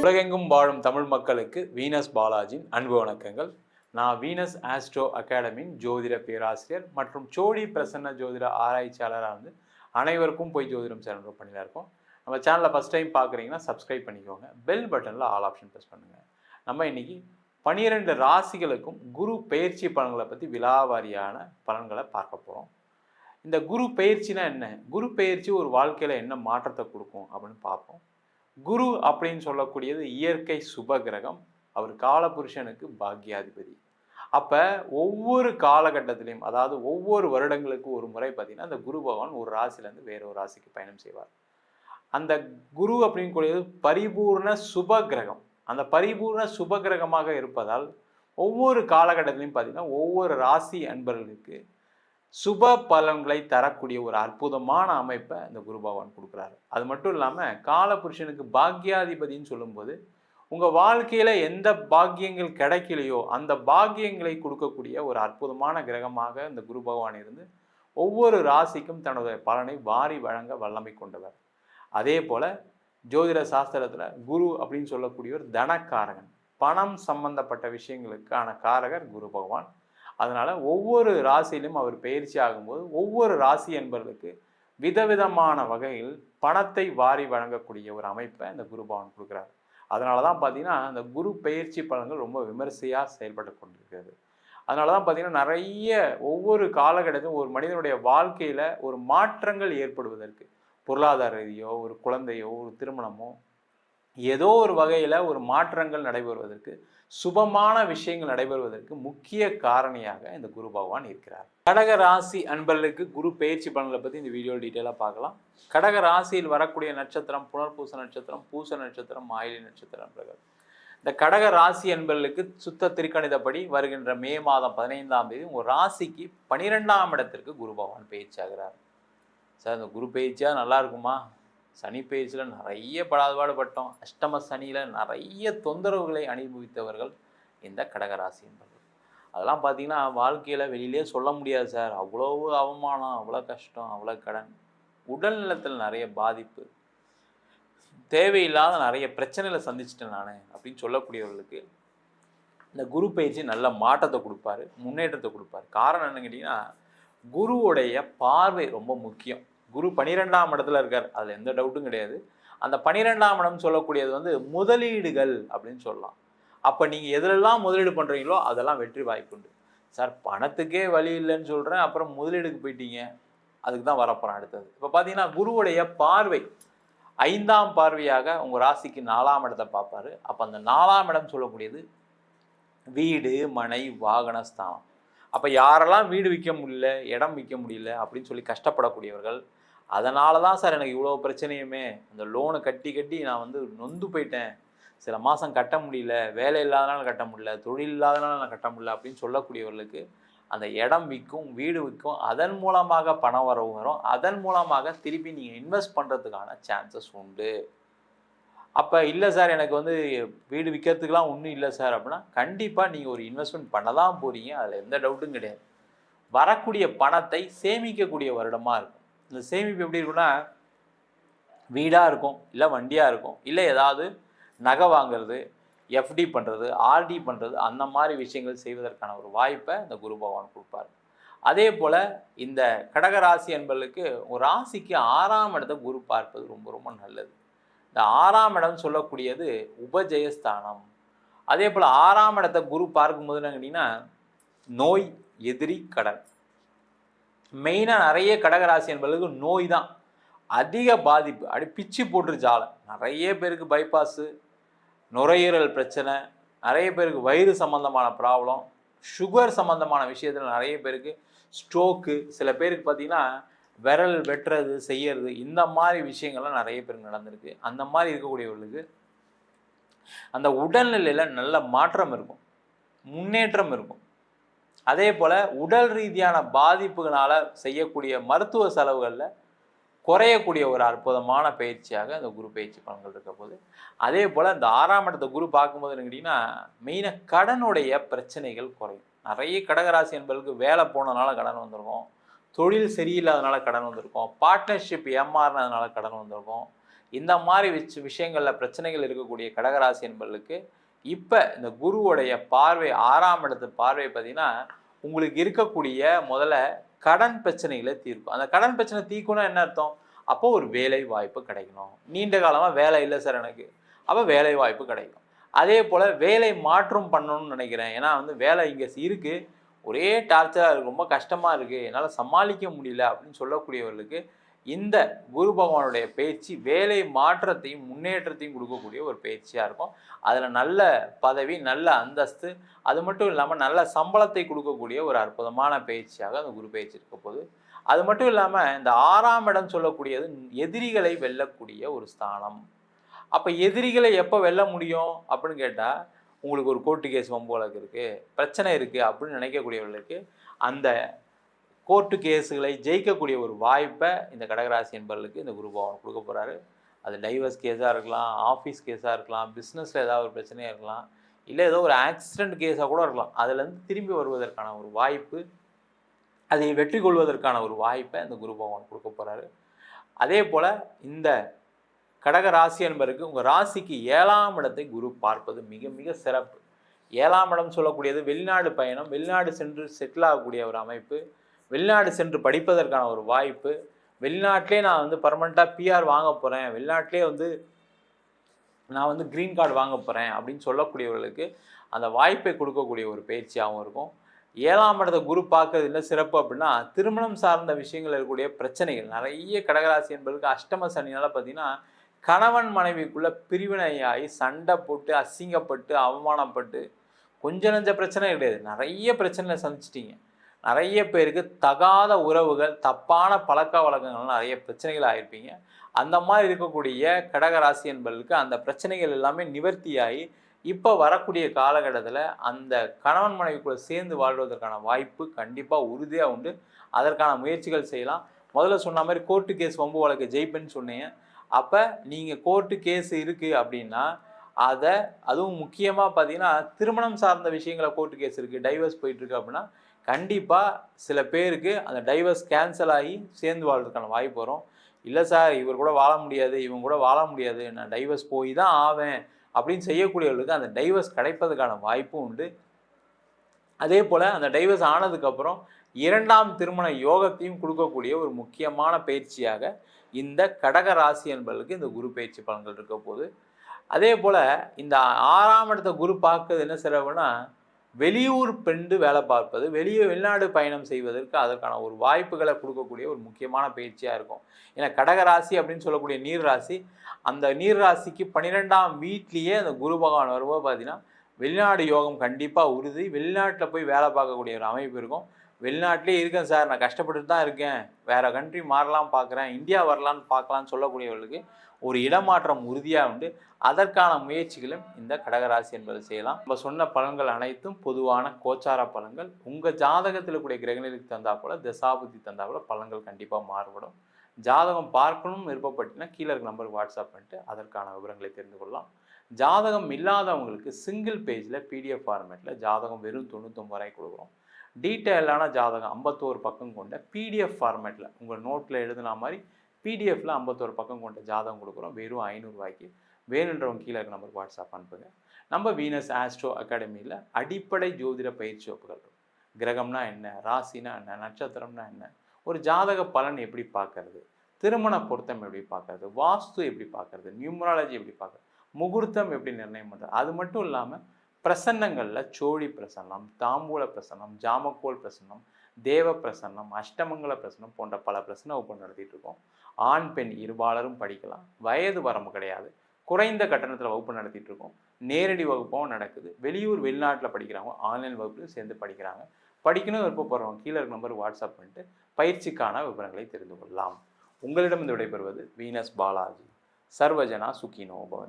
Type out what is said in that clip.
உலகெங்கும் வாழும் தமிழ் மக்களுக்கு வீனஸ் பாலாஜியின் அன்பு வணக்கங்கள். நான் வீனஸ் ஆஸ்ட்ரோ அகாடமியின் ஜோதிட பேராசிரியர் மற்றும் சோழி பிரசன்ன ஜோதிட ஆராய்ச்சியாளராக அனைவருக்கும் போய் ஜோதிடம் சேனல் பண்ணிதான் இருக்கோம். நம்ம சேனலை ஃபஸ்ட் டைம் பார்க்குறீங்கன்னா சப்ஸ்கிரைப் பண்ணிக்கோங்க, பெல் பட்டனில் ஆல் ஆப்ஷன் ப்ரெஸ் பண்ணுங்கள். நம்ம இன்னைக்கு 12 ராசிகளுக்கும் குரு பெயர்ச்சி பலன்களை பற்றி விலாவாரியான பலன்களை பார்க்க போகிறோம். இந்த குரு பெயர்ச்சினா என்ன, குரு பெயர்ச்சி ஒரு வாழ்க்கையில் என்ன மாற்றத்தை கொடுக்கும் அப்படின்னு பார்ப்போம். குரு அப்படின்னு சொல்லக்கூடியது இயற்கை சுப கிரகம். அவர் காலபுருஷனுக்கு பாக்யாதிபதி. அப்போ ஒவ்வொரு காலகட்டத்திலையும், அதாவது ஒவ்வொரு வருடங்களுக்கு ஒரு முறை பார்த்தீங்கன்னா அந்த குரு பகவான் ஒரு ராசிலேருந்து வேற ஒரு ராசிக்கு பயணம் செய்வார். அந்த குரு அப்படின்னு கூடியது பரிபூர்ண சுப கிரகம். அந்த பரிபூர்ண சுப கிரகமாக இருப்பதால் ஒவ்வொரு காலகட்டத்திலையும் பார்த்தீங்கன்னா ஒவ்வொரு ராசி அன்பர்களுக்கு சுப பலன்களை தரக்கூடிய ஒரு அற்புதமான அமைப்பை இந்த குரு பகவான் கொடுக்குறாரு. அது மட்டும் இல்லாமல் காலபுருஷனுக்கு பாக்யாதிபதினு சொல்லும்போது உங்கள் வாழ்க்கையில் எந்த பாக்கியங்கள் கிடைக்கலையோ அந்த பாக்கியங்களை கொடுக்கக்கூடிய ஒரு அற்புதமான கிரகமாக இந்த குரு பகவான் இருந்து ஒவ்வொரு ராசிக்கும் தன்னுடைய பலனை வாரி வழங்க வல்லமை கொண்டவர். அதே போல் ஜோதிட சாஸ்திரத்தில் குரு அப்படின்னு சொல்லக்கூடிய ஒரு தனக்காரகன், பணம் சம்பந்தப்பட்ட விஷயங்களுக்கான காரகர் குரு பகவான். அதனால் ஒவ்வொரு ராசியிலும் அவர் பயிற்சி ஆகும்போது ஒவ்வொரு ராசி என்பவர்களுக்கு விதவிதமான வகையில் பணத்தை வாரி வழங்கக்கூடிய ஒரு அமைப்பை இந்த குரு பகவான் கொடுக்குறாரு. அதனால தான் பார்த்தீங்கன்னா இந்த குரு பயிற்சி பலன்கள் ரொம்ப விமர்சையாக செயல்பட்டு கொண்டிருக்கிறது. அதனால தான் பார்த்தீங்கன்னா நிறைய ஒவ்வொரு காலகட்டத்திலும் ஒரு மனிதனுடைய வாழ்க்கையில் ஒரு மாற்றங்கள் ஏற்படுவதற்கு, பொருளாதார ரீதியோ ஒரு குழந்தையோ ஒரு திருமணமோ ஏதோ ஒரு வகையில் ஒரு மாற்றங்கள் நடைபெறுவதற்கு, சுபமான விஷயங்கள் நடைபெறுவதற்கு முக்கிய காரணியாக இந்த குரு பகவான் இருக்கிறார். கடக ராசி அன்பர்களுக்கு குரு பயிற்சி பலன்களை பற்றி இந்த வீடியோ டீட்டெயிலாக பார்க்கலாம். கடக ராசியில் வரக்கூடிய நட்சத்திரம் புனர்பூச நட்சத்திரம், பூச நட்சத்திரம், ஆயிலி நட்சத்திரம். இந்த கடக ராசி அன்பர்களுக்கு சுத்த திருக்கணிதப்படி வருகின்ற மே மாதம் 15ஆம் தேதி உங்கள் ராசிக்கு 12ஆம் இடத்திற்கு குரு பகவான் பயிற்சி ஆகிறார். சார் இந்த குரு பயிற்சியாக நல்லா இருக்குமா? சனி பயிற்சியில் நிறைய படாதபாடுபட்டோம். அஷ்டம சனியில் நிறைய தொந்தரவுகளை அனுபவித்தவர்கள் இந்த கடகராசி என்பவர்கள். அதெல்லாம் பார்த்தீங்கன்னா வாழ்க்கையில் வெளியிலே சொல்ல முடியாது சார். அவ்வளோ அவமானம், அவ்வளோ கஷ்டம், அவ்வளோ கடன், உடல் நலத்தில் நிறைய பாதிப்பு, தேவையில்லாத நிறைய பிரச்சனைகளை சந்திச்சிட்டேன் நான் அப்படின்னு சொல்லக்கூடியவர்களுக்கு இந்த குரு பயிற்சி நல்ல மாற்றத்தை கொடுப்பாரு, முன்னேற்றத்தை கொடுப்பாரு. காரணம் என்னன்னு கேட்டிங்கன்னா குருவுடைய பார்வை ரொம்ப முக்கியம். குரு 12ஆம் இடத்துல இருக்கார், அதில் எந்த டவுட்டும் கிடையாது. அந்த 12ஆம் இடம் சொல்லக்கூடியது முதலீடுகள் அப்படின்னு சொல்லலாம். அப்போ நீங்கள் எதிலெல்லாம் முதலீடு பண்ணுறீங்களோ அதெல்லாம் வெற்றி வாய்ப்புண்டு. சார் பணத்துக்கே வழி இல்லைன்னு சொல்கிறேன், அப்புறம் முதலீடுக்கு போயிட்டீங்க, அதுக்கு தான் வரப்போகிறேன் அடுத்தது. இப்போ பார்த்தீங்கன்னா குருவுடைய பார்வை 5ஆம் பார்வையாக உங்கள் ராசிக்கு 4ஆம் இடத்தை பார்ப்பார். அப்போ அந்த 4ஆம் இடம் சொல்லக்கூடியது வீடு, மனை, வாகன ஸ்தானம். அப்போ யாரெல்லாம் வீடு விற்க முடியல, இடம் விற்க முடியல அப்படின்னு சொல்லி கஷ்டப்படக்கூடியவர்கள், அதனால தான் சார் எனக்கு இவ்வளோ பிரச்சனையுமே, அந்த லோனை கட்டி கட்டி நான் நொந்து போயிட்டேன், சில மாதம் கட்ட முடியல, வேலை இல்லாதனால கட்ட முடியல, தொழில் இல்லாதனால நான் கட்ட முடியல அப்படின்னு சொல்லக்கூடியவர்களுக்கு அந்த இடம் விற்கும், வீடு விற்கும், அதன் மூலமாக பணம் வரவு வரும், அதன் மூலமாக திருப்பி நீங்கள் இன்வெஸ்ட் பண்ணுறதுக்கான சான்சஸ் உண்டு. அப்போ இல்லை சார் எனக்கு வீடு விற்கிறதுக்கெலாம் ஒன்றும் இல்லை சார் அப்படின்னா கண்டிப்பாக நீங்கள் ஒரு இன்வெஸ்ட்மெண்ட் பண்ண தான் போகிறீங்க, அதில் எந்த டவுட்டும் கிடையாது. வரக்கூடிய பணத்தை சேமிக்கக்கூடிய வருடமாக இருக்கும். இந்த சேமிப்பு எப்படி இருக்குன்னா வீடாக இருக்கும், இல்லை வண்டியாக இருக்கும், இல்லை ஏதாவது நகை வாங்கிறது, எஃப்டி பண்ணுறது, ஆர்டி பண்ணுறது, அந்த மாதிரி விஷயங்கள் செய்வதற்கான ஒரு வாய்ப்பை இந்த குரு பகவான் கொடுப்பார். அதே போல் இந்த கடகராசி என்பவர்களுக்கு ஒரு ராசிக்கு 6ஆம் இடத்தை குரு பார்ப்பது ரொம்ப ரொம்ப நல்லது. இந்த 6ஆம் இடம் சொல்லக்கூடியது உபஜயஸ்தானம். அதே போல் 6ஆம் இடத்தை குரு பார்க்கும்போது என்ன கேட்டிங்கன்னா நோய், எதிரி, கடன். மெயினாக நிறைய கடகராசி என்பவர்களுக்கு நோய் தான் அதிக பாதிப்பு. அப்படி பிச்சு போட்டுருச்சால நிறைய பேருக்கு பைபாஸு, நுரையீரல் பிரச்சனை, நிறைய பேருக்கு வயிறு சம்மந்தமான ப்ராப்ளம், சுகர் சம்மந்தமான விஷயத்தில் நிறைய பேருக்கு ஸ்ட்ரோக்கு, சில பேருக்கு பார்த்திங்கன்னா விரல் வெட்டுறது செய்யறது, இந்த மாதிரி விஷயங்கள்லாம் நிறைய பேருக்கு நடந்திருக்கு. அந்த மாதிரி இருக்கக்கூடியவர்களுக்கு அந்த உடல்நிலையில் நல்ல மாற்றம் இருக்கும், முன்னேற்றம் இருக்கும். அதே போல் உடல் ரீதியான பாதிப்புகளால் செய்யக்கூடிய மருத்துவ செலவுகளில் குறையக்கூடிய ஒரு அற்புதமான பயிற்சியாக இந்த குரு பயிற்சி பலன்கள் இருக்க போது. அதே போல் இந்த 6ஆம் இடத்தை குரு பார்க்கும்போது கேட்டிங்கன்னா மெயினாக கடனுடைய பிரச்சனைகள் குறையும். நிறைய கடகராசி என்பவர்களுக்கு வேலை போனதுனால கடன் வந்திருக்கும், தொழில் சரியில்லாதனால கடன் வந்திருக்கும், பார்ட்னர்ஷிப் ஏமாறினதுனால கடன் வந்திருக்கும். இந்த மாதிரி விஷயங்களில் பிரச்சனைகள் இருக்கக்கூடிய கடகராசி என்பவர்களுக்கு இப்போ இந்த குருவுடைய பார்வை 6ஆம் இடத்து பார்வை பார்த்தீங்கன்னா உங்களுக்கு இருக்கக்கூடிய முதல்ல கடன் பிரச்சனைகளை தீர்க்கும். அந்த கடன் பிரச்சனை தீர்க்கணும்னா என்ன அர்த்தம்? அப்போ ஒரு வேலை வாய்ப்பு கிடைக்கணும். நீண்ட காலமாக வேலை இல்லை சார் எனக்கு, அப்போ வேலை வாய்ப்பு கிடைக்கும். அதே போல் வேலை மாற்றம் பண்ணணும்னு நினைக்கிறேன், ஏன்னா வேலை இங்கே இருக்குது, ஒரே டார்ச்சராக இருக்குது, ரொம்ப கஷ்டமாக இருக்குது, என்னால் சமாளிக்க முடியல அப்படின்னு சொல்லக்கூடியவர்களுக்கு இந்த குரு பகவானுடைய பயிற்சி வேலை மாற்றத்தையும் முன்னேற்றத்தையும் கொடுக்கக்கூடிய ஒரு பயிற்சியாக இருக்கும். அதில் நல்ல பதவி, நல்ல அந்தஸ்து, அது மட்டும் இல்லாமல் நல்ல சம்பளத்தை கொடுக்கக்கூடிய ஒரு அற்புதமான பயிற்சியாக அந்த குரு பயிற்சி இருக்க போது. அது மட்டும் இல்லாமல் இந்த 6ஆம் இடம் சொல்லக்கூடியது எதிரிகளை வெல்லக்கூடிய ஒரு ஸ்தானம். அப்போ எதிரிகளை எப்போ வெல்ல முடியும் அப்படின்னு கேட்டால், உங்களுக்கு ஒரு கோர்ட்டு கேஸ் வம்பு வழக்கு இருக்குது, பிரச்சனை இருக்குது அப்படின்னு நினைக்கக்கூடியவர்களுக்கு அந்த கோர்ட்டு கேஸுகளை ஜெயிக்கக்கூடிய ஒரு வாய்ப்பை இந்த கடகராசி என்பவர்களுக்கு இந்த குரு பகவான் கொடுக்க போகிறாரு. அது டைவர்ஸ் கேஸாக இருக்கலாம், ஆஃபீஸ் கேஸாக இருக்கலாம், பிஸ்னஸில் ஏதாவது ஒரு பிரச்சனையாக இருக்கலாம், இல்லை ஏதோ ஒரு ஆக்சிடெண்ட் கேஸாக கூட இருக்கலாம். அதுலேருந்து திரும்பி வருவதற்கான ஒரு வாய்ப்பு, அதை வெற்றி கொள்வதற்கான ஒரு வாய்ப்பை இந்த குரு பகவான் கொடுக்க போகிறாரு. அதே போல் இந்த கடக ராசி என்பதற்கு உங்கள் ராசிக்கு 7ஆம் இடத்தை குரு பார்ப்பது மிக மிக சிறப்பு. 7ஆம் இடம் சொல்லக்கூடியது வெளிநாடு பயணம், வெளிநாடு சென்று செட்டில் ஆகக்கூடிய ஒரு அமைப்பு, வெளிநாடு சென்று படிப்பதற்கான ஒரு வாய்ப்பு, வெளிநாட்டிலே நான் பர்மனெண்ட்டாக பிஆர் வாங்க போகிறேன், வெளிநாட்டிலே நான் க்ரீன் கார்டு வாங்க போகிறேன் அப்படின்னு சொல்லக்கூடியவர்களுக்கு அந்த வாய்ப்பை கொடுக்கக்கூடிய ஒரு பயிற்சியாகவும் இருக்கும். 7ஆம் இடத்தை குரு பார்க்கறது இல்லை சிறப்பு அப்படின்னா, திருமணம் சார்ந்த விஷயங்கள் இருக்கக்கூடிய பிரச்சனைகள் நிறைய கடகராசி என்பதற்கு அஷ்டம சனினால பார்த்தீங்கன்னா கணவன் மனைவிக்குள்ளே பிரிவினையாகி சண்டை போட்டு அசிங்கப்பட்டு அவமானப்பட்டு கொஞ்சம் நஞ்ச பிரச்சனை கிடையாது, நிறைய பிரச்சனைகளை சந்திச்சிட்டிங்க. நிறைய பேருக்கு தகாத உறவுகள், தப்பான பழக்க வழக்கங்கள், நிறைய பிரச்சனைகள் ஆகிருப்பீங்க. அந்த மாதிரி இருக்கக்கூடிய கடகராசி என்பவர்களுக்கு அந்த பிரச்சனைகள் எல்லாமே நிவர்த்தியாகி இப்போ வரக்கூடிய காலகட்டத்தில் அந்த கணவன் மனைவிக்குள்ளே சேர்ந்து வாழ்வதற்கான வாய்ப்பு கண்டிப்பாக உறுதியாக உண்டு. அதற்கான முயற்சிகள் செய்யலாம். முதல்ல சொன்ன மாதிரி கோர்ட்டு கேஸ் வம்பு வழக்கு ஜெயிப்பேன்னு சொன்னீங்க. அப்போ நீங்கள் கோர்ட்டு கேஸ் இருக்குது அப்படின்னா அதுவும் முக்கியமாக பார்த்தீங்கன்னா திருமணம் சார்ந்த விஷயங்களை கோர்ட்டு கேஸ் இருக்குது, டைவர்ஸ் போயிட்டுருக்கு அப்படின்னா கண்டிப்பாக சில பேருக்கு அந்த டைவர்ஸ் கேன்சல் ஆகி சேர்ந்து வாழ்றதுக்கான வாய்ப்பு வரும். இல்லை சார் இவர் கூட வாழ முடியாது, இவங்க கூட வாழ முடியாது, நான் டைவர்ஸ் போய் தான் ஆவேன் அப்படின்னு செய்யக்கூடியவர்களுக்கு அந்த டைவர்ஸ் கிடைப்பதுக்கான வாய்ப்பும் உண்டு. அதே போல் அந்த டைவர்ஸ் ஆனதுக்கப்புறம் 2ஆம் திருமண யோகத்தையும் கொடுக்கக்கூடிய ஒரு முக்கியமான பயிற்சியாக இந்த கடக ராசி என்பவர்களுக்கு இந்த குரு பயிற்சி பலன்கள் இருக்க போது. அதே போல் இந்த 6ஆம் இடத்தை குரு பார்க்கறது என்ன சிறப்புனா, வெளியூர் பெண்டு வேலை பார்ப்பது, வெளிநாடு பயணம் செய்வதற்கு அதற்கான ஒரு வாய்ப்புகளை கொடுக்கக்கூடிய ஒரு முக்கியமான பயிற்சியாக இருக்கும். ஏன்னா கடகராசி அப்படின்னு சொல்லக்கூடிய நீர் ராசி, அந்த நீர் ராசிக்கு 12ஆம் வீட்லேயே அந்த குரு பகவான் வரும்போது பார்த்தீங்கன்னா வெளிநாடு யோகம் கண்டிப்பாக உறுதி. வெளிநாட்டில் போய் வேலை பார்க்கக்கூடிய ஒரு அமைப்பு இருக்கும். வெளிநாட்டிலே இருக்கேன் சார், நான் கஷ்டப்பட்டு தான் இருக்கேன், வேறு கண்ட்ரி மாறலாம் பார்க்குறேன், இந்தியா வரலான்னு பார்க்கலான்னு சொல்லக்கூடியவர்களுக்கு ஒரு இடமாற்றம் உறுதியாக உண்டு. அதற்கான முயற்சிகளும் இந்த கடகராசி என்பது செய்யலாம். நம்ம சொன்ன பலன்கள் அனைத்தும் பொதுவான கோச்சார பலன்கள். உங்கள் ஜாதகத்தில் கூடிய கிரகநிலைக்கு தந்தா போல, தசாபுத்தி தந்தா போல பலன்கள் கண்டிப்பாக மாறுபடும். ஜாதகம் பார்க்கணும்னு விருப்பப்பட்டீங்கன்னா கீழே இருக்க நம்பருக்கு வாட்ஸ்அப் பண்ணிட்டு அதற்கான விவரங்களை தெரிந்து கொள்ளலாம். ஜாதகம் இல்லாதவங்களுக்கு சிங்கிள் பேஜில் பிடிஎஃப் ஃபார்மேட்டில் ஜாதகம் வெறும் 99 ரூபாய் கொடுக்குறோம். டீட்டெயிலான ஜாதகம் 51 பக்கம் கொண்ட பிடிஎஃப் ஃபார்மேட்டில் உங்கள் நோட்டில் எழுதுனா மாதிரி பிடிஎஃப்பில் 51 பக்கம் கொண்ட ஜாதகம் கொடுக்குறோம் வெறும் 500 ரூபாய்க்கு. வேணுன்றவங்க கீழே இருக்க நம்பருக்கு வாட்ஸ்அப் அனுப்புங்க. நம்ம வீனஸ் ஆஸ்ட்ரோ அகாடமியில் அடிப்படை ஜோதிட பயிற்சி வகுப்புகள் இருக்கும். கிரகம்னா என்ன, ராசினா என்ன, நட்சத்திரம்னா என்ன, ஒரு ஜாதக பலன் எப்படி பார்க்கறது, திருமண பொருத்தம் எப்படி பார்க்கறது, வாஸ்து எப்படி பார்க்கறது, நியூமராலஜி எப்படி பார்க்கறது, முகூர்த்தம் எப்படி நிர்ணயம் பண்ணுறது, அது மட்டும் இல்லாமல் பிரசன்னங்களில் சோழி பிரசன்னம், தாம்பூல பிரசன்னம், ஜாமக்கோல் பிரசன்னம், தேவ பிரசன்னம், அஷ்டமங்கல பிரசன்னம் போன்ற பல பிரசன்ன வகுப்பு நடத்திட்டு இருக்கோம். ஆண் பெண் இருபாலரும் படிக்கலாம். வயது வரம்பு கிடையாது. குறைந்த கட்டணத்தில் வகுப்பு நடத்திட்டு இருக்கோம். நேரடி வகுப்பும் நடக்குது. வெளியூர் வெளிநாட்டில் படிக்கிறவங்க ஆன்லைன் வகுப்புலையும் சேர்ந்து படிக்கிறாங்க. படிக்கணும் விருப்பப்படுறவங்க கீழே இருக்க நம்பருக்கு வாட்ஸ்அப் பண்ணிட்டு பயிற்சிக்கான விவரங்களை தெரிந்து கொள்ளலாம். உங்களிடம் இந்த விடைபெறுவது வீனஸ் பாலாஜி. சர்வஜனா சுகினோ பவன்.